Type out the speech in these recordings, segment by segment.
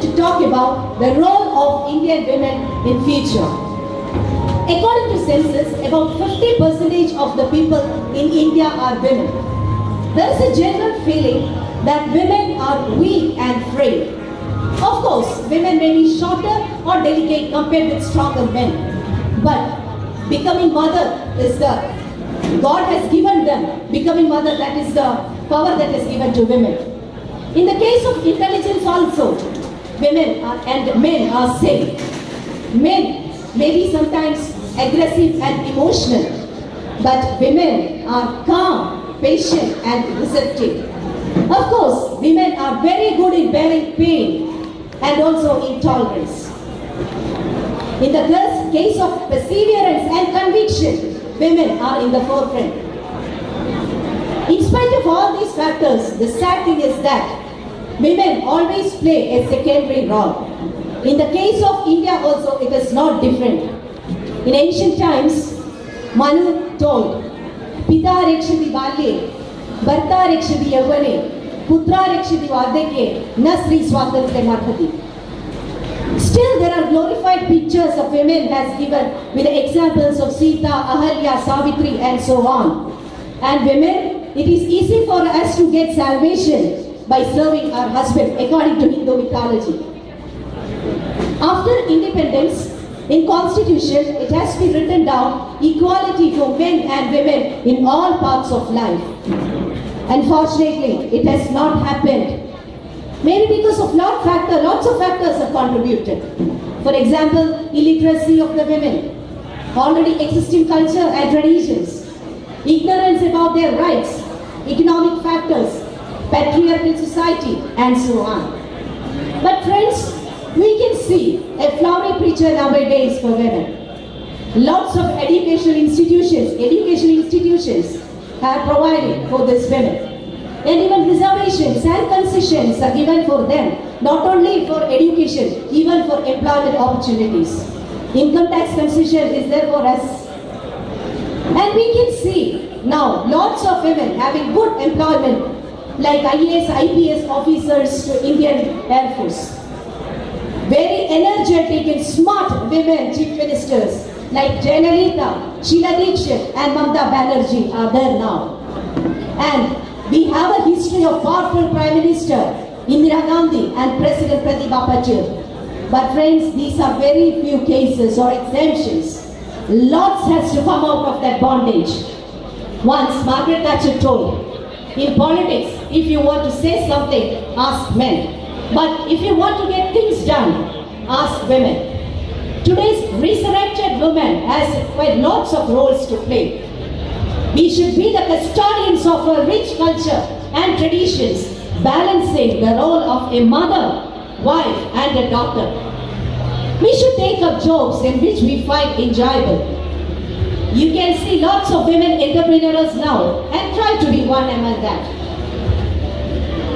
to talk about the role of Indian women in future. According to census, about 50% of the people in India are women. There is a general feeling that women are weak and frail. Of course, women may be shorter or delicate compared with stronger men. But becoming mother is God has given them, becoming mother, that is the power that is given to women. In the case of intelligence also, women and men are same. Men may be sometimes aggressive and emotional, but women are calm, patient and receptive. Of course, women are very good in bearing pain and also in tolerance. In the case of perseverance and conviction, women are in the forefront. In spite of all these factors, the sad thing is that women always play a secondary role. In the case of India also, it is not different. In ancient times, Manu told, Pita rekshati balye, Bharta rekshati yavane, Putra rekshati vardeke, Nasri swatantre marhati. Still, there are glorified pictures of women as given with the examples of Sita, Ahalya, Savitri and so on. And women, it is easy for us to get salvation by serving our husband according to Hindu mythology. After independence, in Constitution, it has been written down equality for men and women in all parts of life. Unfortunately, it has not happened. Maybe because of lots of factors have contributed. For example, illiteracy of the women, already existing culture and traditions, ignorance about their rights, economic factors, patriarchal society, and so on. But friends, we can see a flowery picture nowadays for women. Lots of educational institutions are provided for these women. And even reservations and concessions are given for them, not only for education, even for employment opportunities. Income tax concession is there for us. And we can see now lots of women having good employment, like IAS, IPS officers to Indian Air Force. Very energetic and smart women chief ministers like Jayalalitha, Sheila Dikshit and Mamata Banerjee are there now. And we have a history of powerful Prime Minister Indira Gandhi and President Pratibha Patil. But friends, these are very few cases or exemptions. Lots has to come out of that bondage. Once Margaret Thatcher told, in politics, if you want to say something, ask men. But if you want to get things done, ask women. Today's resurrected woman has quite lots of roles to play. We should be the custodians of our rich culture and traditions, balancing the role of a mother, wife and a daughter. We should take up jobs in which we find enjoyable. You can see lots of women entrepreneurs now and try to be one among that.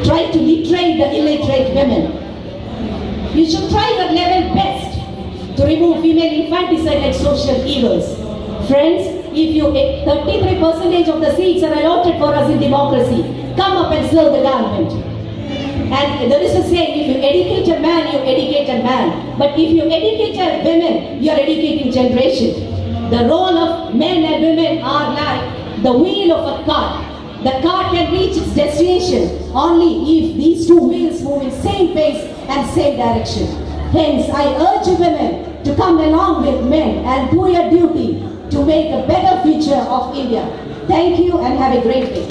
Try to literate the illiterate women. You should try your level best to remove female infanticide and social evils. Friends, if 33% of the seats are allotted for us in democracy, come up and serve the government. And there is a saying, if you educate a man, you educate a man. But if you educate a women, you are educating generation. The role of men and women are like the wheel of a car. The car can reach its destination only if these two wheels move in same pace and same direction. Hence, I urge women to come along with men and do your duty to make a better future of India. Thank you and have a great day.